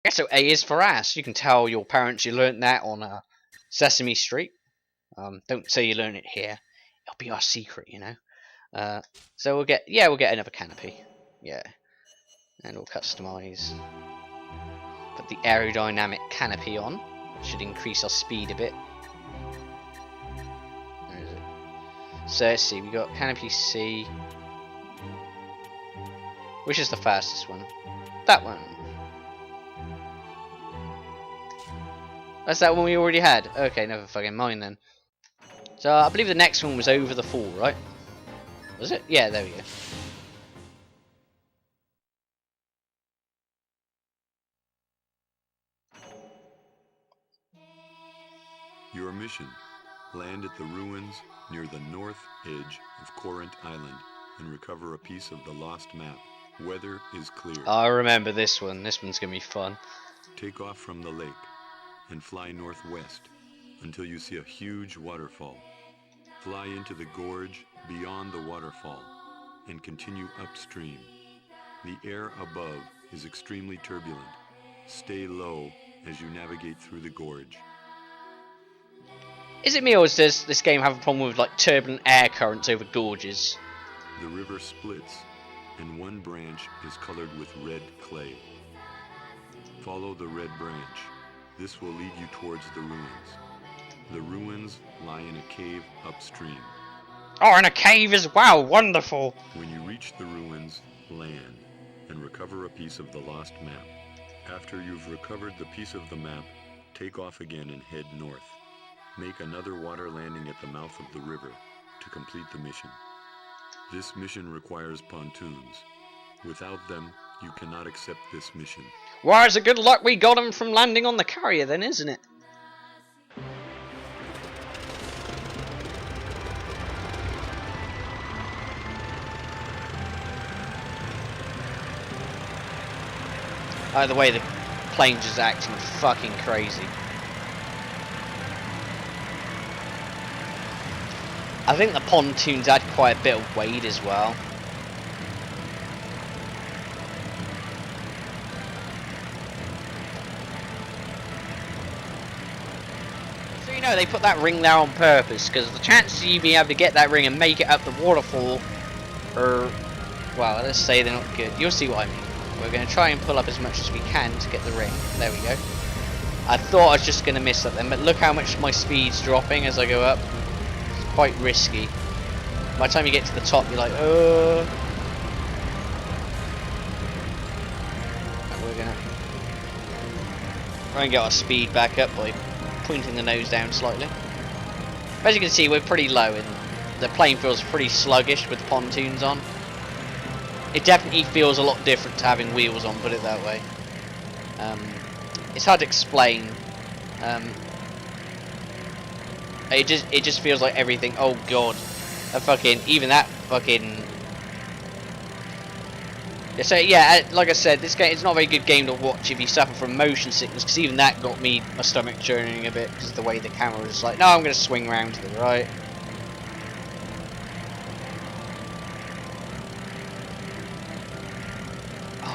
Yeah, so A is for ass. You can tell your parents you learnt that on Sesame Street. Don't say you learn it here. It'll be our secret, you know. So we'll get another canopy. Yeah, and we'll customize. Put the aerodynamic canopy on. Should increase our speed a bit. Where is it? So let's see. We got canopy C. Which is the fastest one? That one. That's that one we already had. Okay, never fucking mind then. So I believe the next one was over the fall, right? Was it? Yeah, there we go. Your mission: land at the ruins near the north edge of Corinth Island and recover a piece of the lost map. Weather is clear. I remember this one. This one's gonna be fun. Take off from the lake and fly northwest until you see a huge waterfall. Fly into the gorge beyond the waterfall and continue upstream. The air above is extremely turbulent. Stay low as you navigate through the gorge. Is it me or does this game have a problem with like turbulent air currents over gorges? The river splits and one branch is colored with red clay. Follow the red branch. This will lead you towards the ruins. The ruins lie in a cave upstream. Oh, in a cave as well. Wonderful. When you reach the ruins, land and recover a piece of the lost map. After you've recovered the piece of the map, take off again and head north. Make another water landing at the mouth of the river to complete the mission. This mission requires pontoons. Without them, you cannot accept this mission. Well, it's a good luck we got him from landing on the carrier then, isn't it? Either way, the plane's just acting fucking crazy. I think the pontoons add quite a bit of weight as well. So you know they put that ring there on purpose because the chances of you being able to get that ring and make it up the waterfall are, well, let's say they're not good. You'll see what I mean. We're going to try and pull up as much as we can to get the ring. There we go. I thought I was just going to miss that then, but look how much my speed's dropping as I go up. It's quite risky. By the time you get to the top, you're like, we're going to get our speed back up by pointing the nose down slightly. As you can see, we're pretty low and the plane feels pretty sluggish with the pontoons on. It definitely feels a lot different to having wheels on, put it that way. It's hard to explain. It just feels like everything. Oh god, even that fucking. Yeah, so yeah, like I said, this game it's not a very good game to watch if you suffer from motion sickness, because even that got me my stomach churning a bit because of the way the camera was like, no, I'm going to swing around to the right.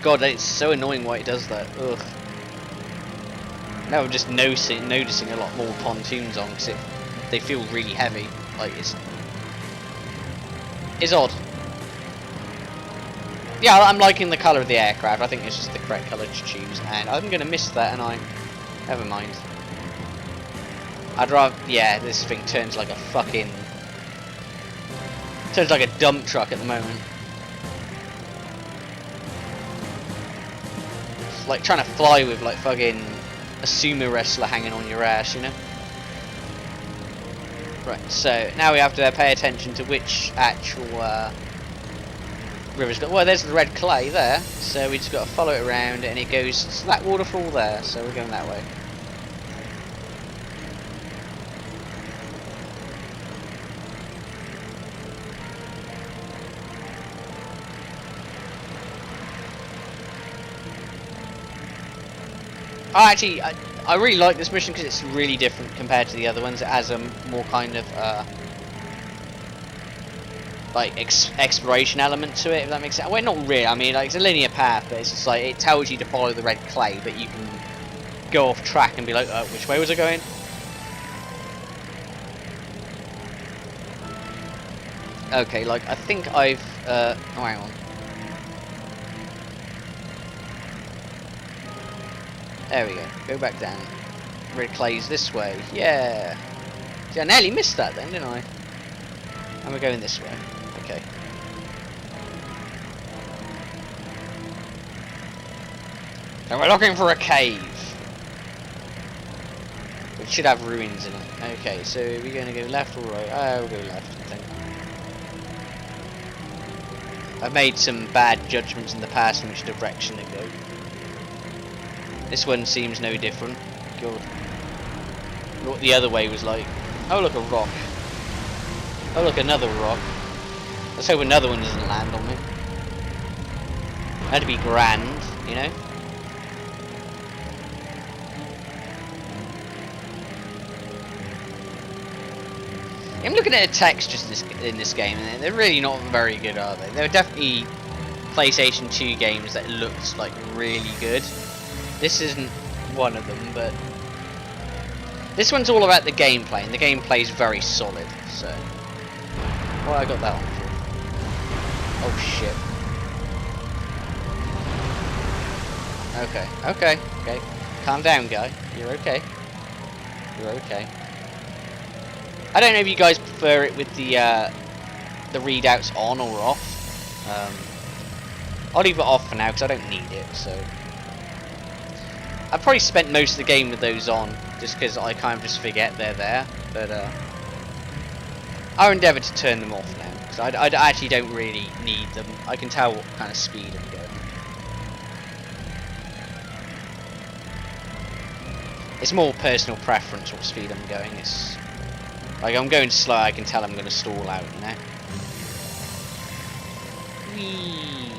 God, it's so annoying why it does that. Ugh. Now I'm just noticing a lot more pontoons on because they feel really heavy. Like it's odd. Yeah, I'm liking the colour of the aircraft. I think it's just the correct colour to choose, and I'm gonna miss that. And never mind. I'd rather, yeah, this thing turns like a dump truck at the moment. Like trying to fly with like fucking a sumo wrestler hanging on your ass, you know? Right, so now we have to pay attention to which actual river's got. Well, there's the red clay there, so we just got to follow it around, and it goes to that waterfall there. So we're going that way. Actually, I really like this mission because it's really different compared to the other ones. It has a more kind of like exploration element to it, if that makes sense. Well, not really. I mean, like, it's a linear path, but it's just like it tells you to follow the red clay, but you can go off track and be like, which way was I going? Okay, like I think I've oh, hang on. There we go. Go back down. Red clay's this way. Yeah. See, I nearly missed that then, didn't I? And we're going this way. Okay. So we're looking for a cave. Which should have ruins in it. Okay, so are we going to go left or right? Oh, we'll go left, I think. I've made some bad judgments in the past in which direction to go. This one seems no different. God. What the other way was like. Oh, look, a rock. Oh, look, another rock. Let's hope another one doesn't land on me. That'd be grand, you know? I'm looking at the textures in this game, and they're really not very good, are they? There are definitely PlayStation 2 games that looked like really good. This isn't one of them, but this one's all about the gameplay, and the gameplay is very solid. So, well, I got that one for. Oh shit. Okay. Calm down, guy. You're okay. You're okay. I don't know if you guys prefer it with the readouts on or off. I'll leave it off for now because I don't need it. So I've probably spent most of the game with those on, just because I kind of just forget they're there. But I'll endeavour to turn them off now because I actually don't really need them. I can tell what kind of speed I'm going. It's more personal preference what speed I'm going. It's like I'm going slow, I can tell I'm going to stall out, you know? Whee!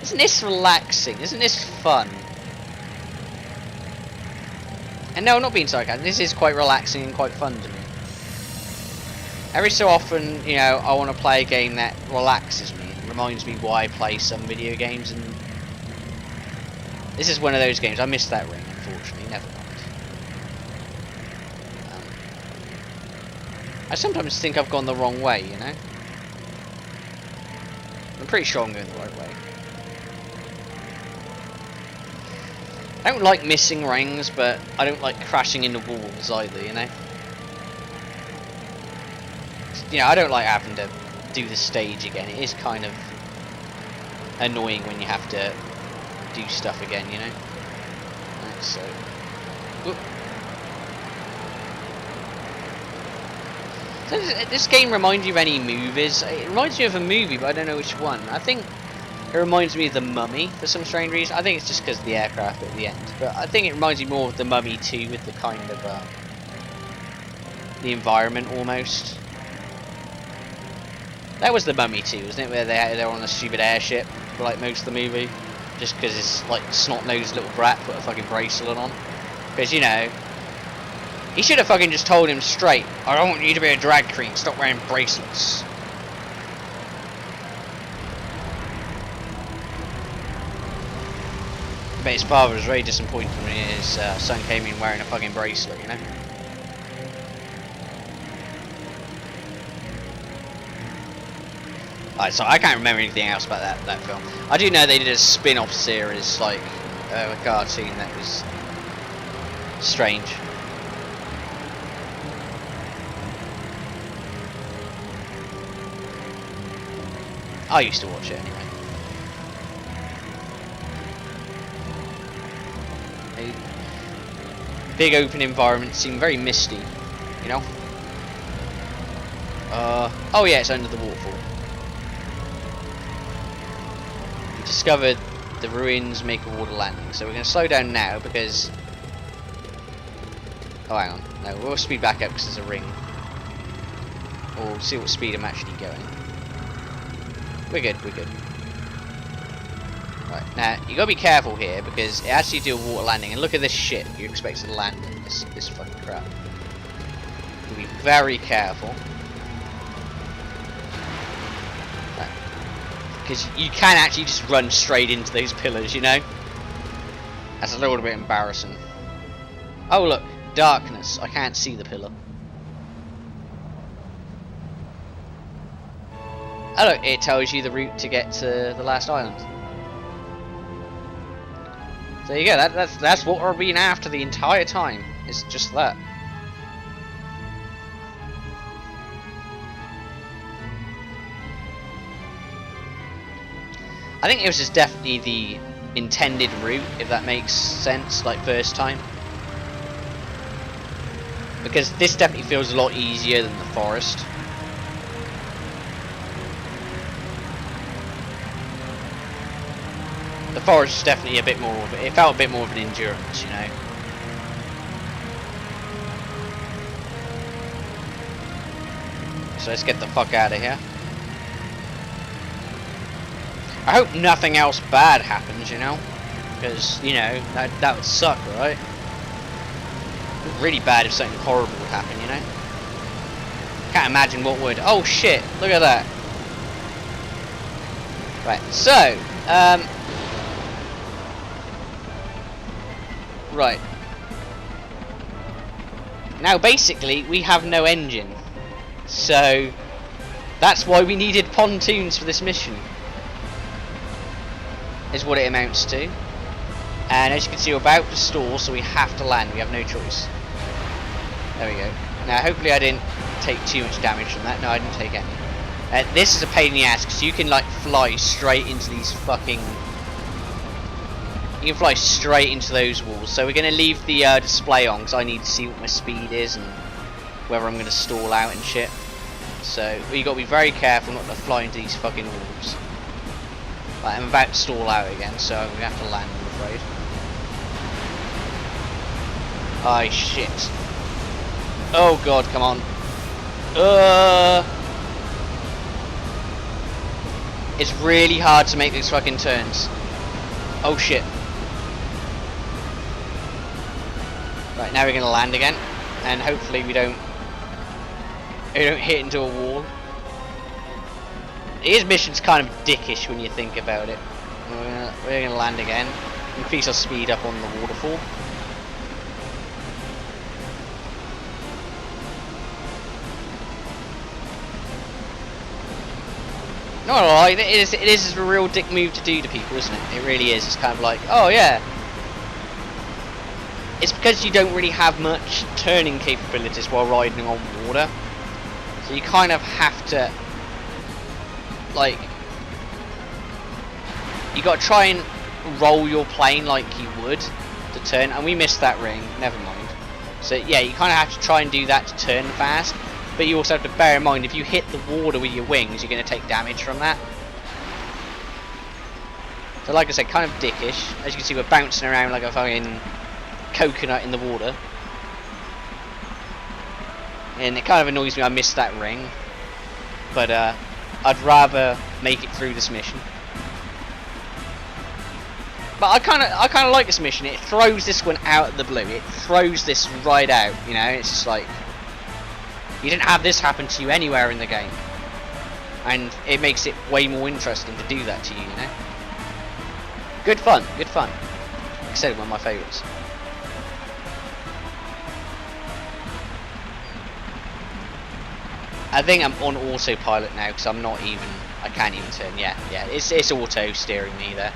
Isn't this relaxing? Isn't this fun? And no, I'm not being sarcastic, this is quite relaxing and quite fun to me. Every so often, you know, I want to play a game that relaxes me. It reminds me why I play some video games, and this is one of those games. I missed that ring, unfortunately, never mind. I sometimes think I've gone the wrong way, you know? I'm pretty sure I'm going the right way. I don't like missing rings, but I don't like crashing into walls either, you know? You know, I don't like having to do the stage again. It is kind of annoying when you have to do stuff again, you know? Right, so... Whoop. This game reminds you of any movies? It reminds me of a movie, but I don't know which one. I think it reminds me of The Mummy for some strange reason. I think it's just because of the aircraft at the end. But I think it reminds me more of The Mummy 2 with the kind of the environment almost. That was The Mummy 2, wasn't it? Where they're on a stupid airship for like most of the movie, just because it's like snot-nosed little brat put a fucking bracelet on. Because you know. He should have fucking just told him straight, I don't want you to be a drag queen, stop wearing bracelets. But his father was very disappointed when his son came in wearing a fucking bracelet, you know? Alright, so I can't remember anything else about that film. I do know they did a spin-off series, like, a cartoon that was strange. I used to watch it anyway. A big open environment seemed very misty, you know? Oh yeah, it's under the waterfall. We discovered the ruins make a water landing, so we're going to slow down now because... Oh, hang on. No, we'll speed back up because there's a ring. Or we'll see what speed I'm actually going. We're good, we're good. Right, now, you gotta be careful here, because it actually do a water landing, and look at this shit you expect to land in, this fucking crap. You be very careful. because you can actually just run straight into those pillars, you know. That's a little bit embarrassing. Oh look, darkness. I can't see the pillar. Oh look, it tells you the route to get to the last island. So there you go. That's what we're being after the entire time. It's just that. I think it was just definitely the intended route, if that makes sense, like first time. Because this definitely feels a lot easier than the forest. The forest is definitely a bit more of it felt a bit more of an endurance, you know. So let's get the fuck out of here. I hope nothing else bad happens, you know, because, you know, that would suck, right? It'd be really bad if something horrible would happen, you know? Can't imagine what would. Oh shit, look at that. Right, so, right. Now basically, we have no engine. So, that's why we needed pontoons for this mission. Is what it amounts to. And as you can see, we're about to stall, so we have to land. We have no choice. There we go. Now, hopefully I didn't take too much damage from that. No, I didn't take any. This is a pain in the ass, because you can, like, fly straight into these fucking... You can fly straight into those walls. So we're going to leave the display on, because I need to see what my speed is, and whether I'm going to stall out and shit. So, you got to be very careful not to fly into these fucking walls. Right, I'm about to stall out again, so we have to land, I'm afraid. Oh shit. Oh god, come on. It's really hard to make these fucking turns. Oh shit. Right, now we're gonna land again, and hopefully we don't hit into a wall. His mission's kind of dickish when you think about it. We're gonna land again. Increase our speed up on the waterfall. Not gonna lie, it is a real dick move to do to people, isn't it? It really is. It's kind of like, oh yeah. It's because you don't really have much turning capabilities while riding on water. So you kind of have to, like, you got to try and roll your plane like you would to turn, and we missed that ring, never mind. So yeah, you kind of have to try and do that to turn fast, but you also have to bear in mind if you hit the water with your wings, you're going to take damage from that. So like I said, kind of dickish. As you can see, we're bouncing around like a fucking coconut in the water. And it kind of annoys me I missed that ring, but I'd rather make it through this mission. But I kind of like this mission. It throws this one out of the blue. It throws this right out. You know, it's just like you didn't have this happen to you anywhere in the game, and it makes it way more interesting to do that to you. You know, good fun, good fun. Like I said, one of my favourites. I think I'm on autopilot now because I'm not even. I can't even turn. Yeah, it's auto steering me there.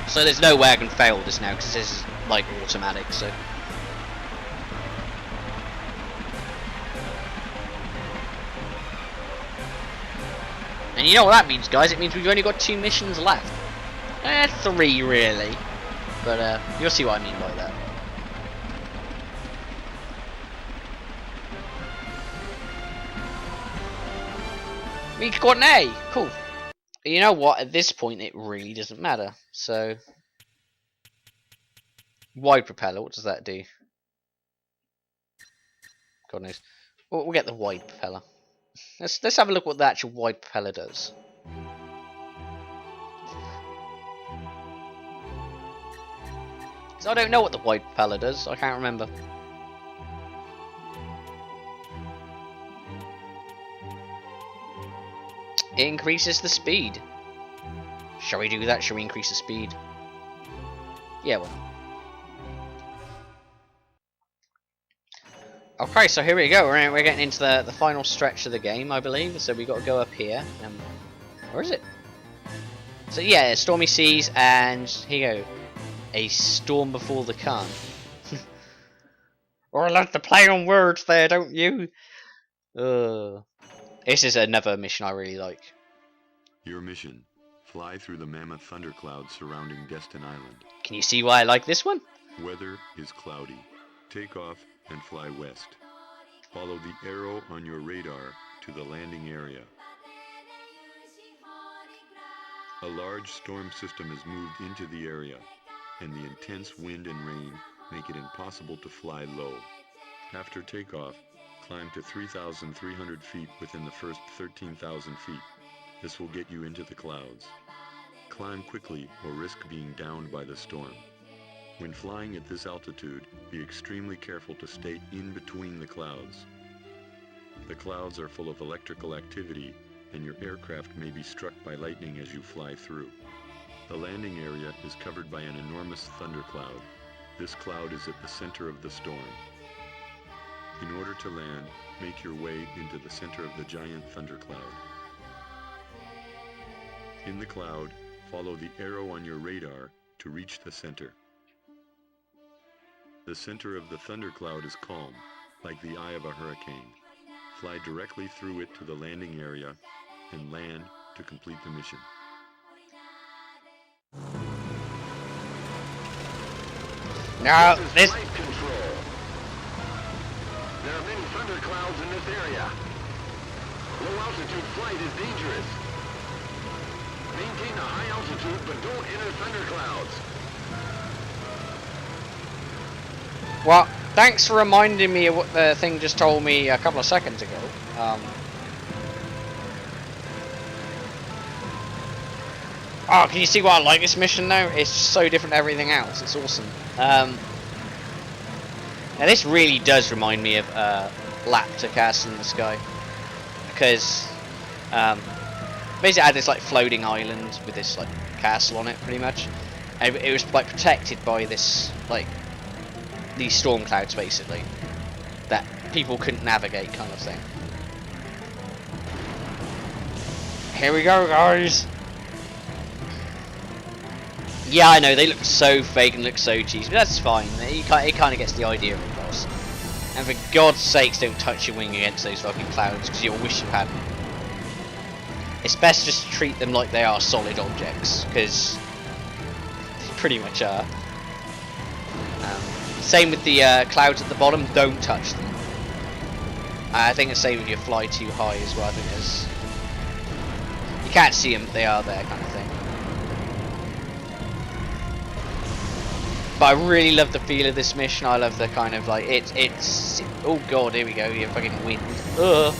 So there's no way I can fail this now because this is like automatic. So. And you know what that means, guys? It means we've only got 2 missions left. 3 really, but you'll see what I mean by that. We got an A! Cool. But you know what? At this point, it really doesn't matter. So, wide propeller. What does that do? God knows. We'll get the wide propeller. Let's have a look what the actual wide propeller does. So I don't know what the wide propeller does. I can't remember. it increases the speed. Shall we do that? Shall we increase the speed? Yeah, well. Okay, so here we go. We're getting into the final stretch of the game, I believe. So we got to go up here. Where is it? So yeah, stormy seas, and here you go. A storm before the calm. Or I love to play on words there, don't you? This is another mission I really like. Your mission. Fly through the mammoth thundercloud surrounding Destin Island. Can you see why I like this one? Weather is cloudy. Take off and fly west. Follow the arrow on your radar to the landing area. A large storm system has moved into the area, and the intense wind and rain make it impossible to fly low. After takeoff, climb to 3,300 feet within the first 13,000 feet. This will get you into the clouds. Climb quickly or risk being downed by the storm. When flying at this altitude, be extremely careful to stay in between the clouds. The clouds are full of electrical activity, and your aircraft may be struck by lightning as you fly through. The landing area is covered by an enormous thundercloud. This cloud is at the center of the storm. In order to land, make your way into the center of the giant thundercloud. In the cloud, follow the arrow on your radar to reach the center. The center of the thundercloud is calm, like the eye of a hurricane. Fly directly through it to the landing area and land to complete the mission. Now, this flight control. There are many thunderclouds in this area. Low altitude flight is dangerous. Maintain a high altitude, but don't enter thunderclouds. Well, thanks for reminding me of what the thing just told me a couple of seconds ago. Oh, can you see why I like this mission though? It's just so different to everything else. It's awesome. Now this really does remind me of Laputa Castle in the Sky, because basically I had this like floating island with this like castle on it, pretty much, and it was like protected by this like these storm clouds basically that people couldn't navigate, kind of thing. Here we go, guys. Yeah, I know they look so fake and look so cheesy, but that's fine. It kind of gets the idea across. And for God's sakes, don't touch your wing against those fucking clouds, because you'll wish you hadn't. It's best just to treat them like they are solid objects, because they pretty much are. Same with the clouds at the bottom, don't touch them. I think the same if you fly too high as well. I think there's... You can't see them, but they are there, kind of thing. But I really love the feel of this mission. I love the kind of like it's oh god, here we go, you fucking wind. Ugh.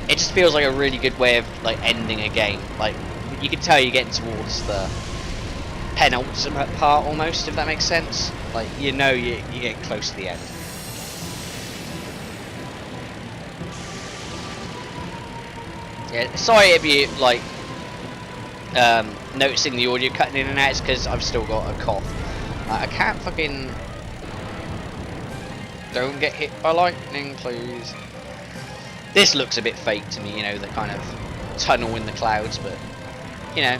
It just feels like a really good way of like ending a game. Like you can tell you're getting towards the penultimate part almost, if that makes sense. Like you know you're getting close to the end. Yeah, sorry if you like noticing the audio cutting in and out. It's because I've still got a cough. I can't fucking... Don't get hit by lightning, please. This looks a bit fake to me, you know, the kind of tunnel in the clouds, but, you know,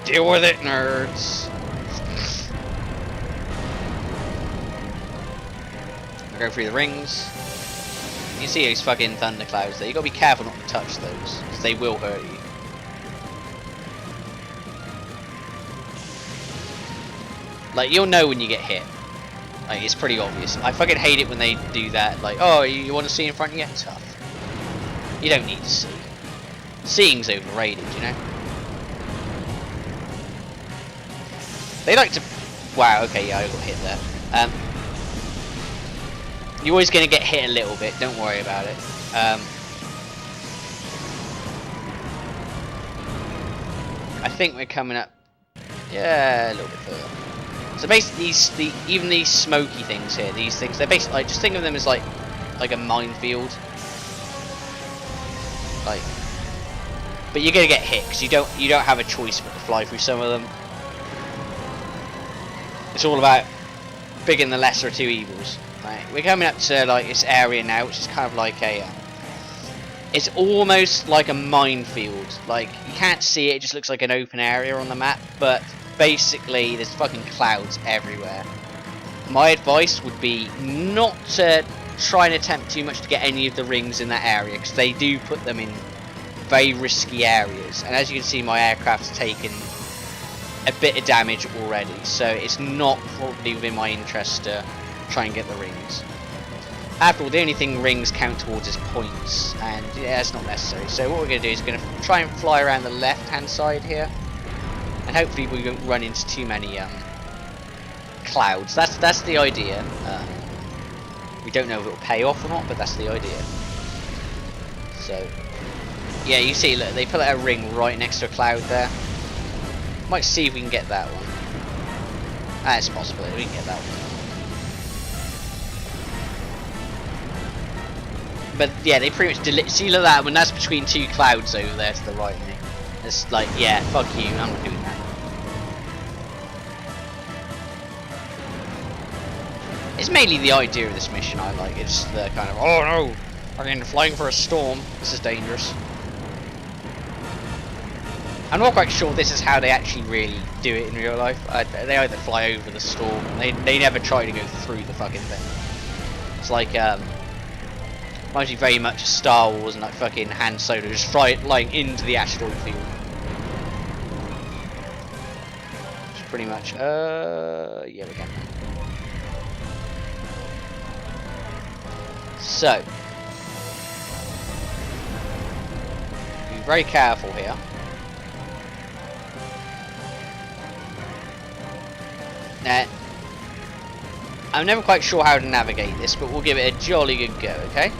deal with it, nerds. Go through the rings. You see those fucking thunderclouds there. You gotta be careful not to touch those, because they will hurt you. Like, you'll know when you get hit. Like, it's pretty obvious. I fucking hate it when they do that. Like, oh, you want to see in front of you? Tough. You don't need to see. Seeing's overrated, you know? They like to... Wow, okay, yeah, I got hit there. You're always going to get hit a little bit. Don't worry about it. I think we're coming up... Yeah, a little bit further. So basically, even these smoky things here, these things, they're basically like, just think of them as like a minefield. Like, but you're gonna get hit because you don't have a choice but to fly through some of them. It's all about bigging the lesser of two evils. Right, we're coming up to like this area now, which is kind of like a. It's almost like a minefield. Like, you can't see it; it just looks like an open area on the map. But basically, there's fucking clouds everywhere. My advice would be not to try and attempt too much to get any of the rings in that area, because they do put them in very risky areas. And as you can see, my aircraft's taken a bit of damage already, so it's not probably within my interest to try and get the rings. After all, the only thing rings count towards is points, and yeah, it's not necessary. So what we're going to do is going to try and fly around the left-hand side here, and hopefully we won't run into too many clouds. That's the idea. We don't know if it will pay off or not, but that's the idea. So yeah, you see, look, they put a ring right next to a cloud there. Might see if we can get that one. It's a possibility we can get that one. But yeah, they pretty much see, look at that one. That's between two clouds over there to the right of me. It's like, yeah, fuck you, I'm not doing that. It's mainly the idea of this mission I like. It's the kind of, oh no, I'm flying for a storm. This is dangerous. I'm not quite sure this is how they actually really do it in real life. They either fly over the storm. They never try to go through the fucking thing. It's like reminds me very much of Star Wars and like fucking Han Solo just flying into the asteroid field. It's pretty much yeah, we can. So be very careful here. Now, I'm never quite sure how to navigate this, but we'll give it a jolly good go, okay?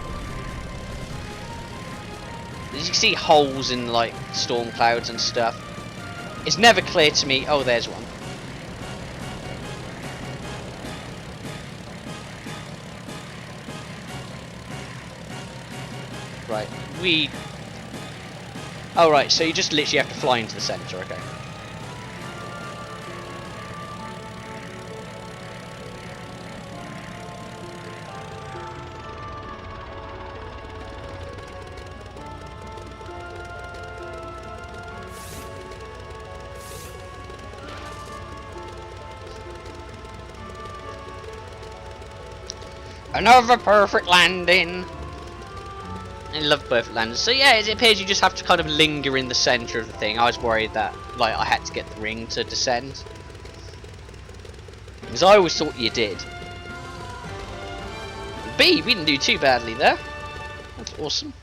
As you can see holes in like storm clouds and stuff. It's never clear to me. Oh, there's one. Right, oh right, so you just literally have to fly into the center, okay. Another perfect landing. I love perfect landings. So yeah, it appears you just have to kind of linger in the centre of the thing. I was worried that like I had to get the ring to descend, because I always thought you did. B, we didn't do too badly there. That's awesome.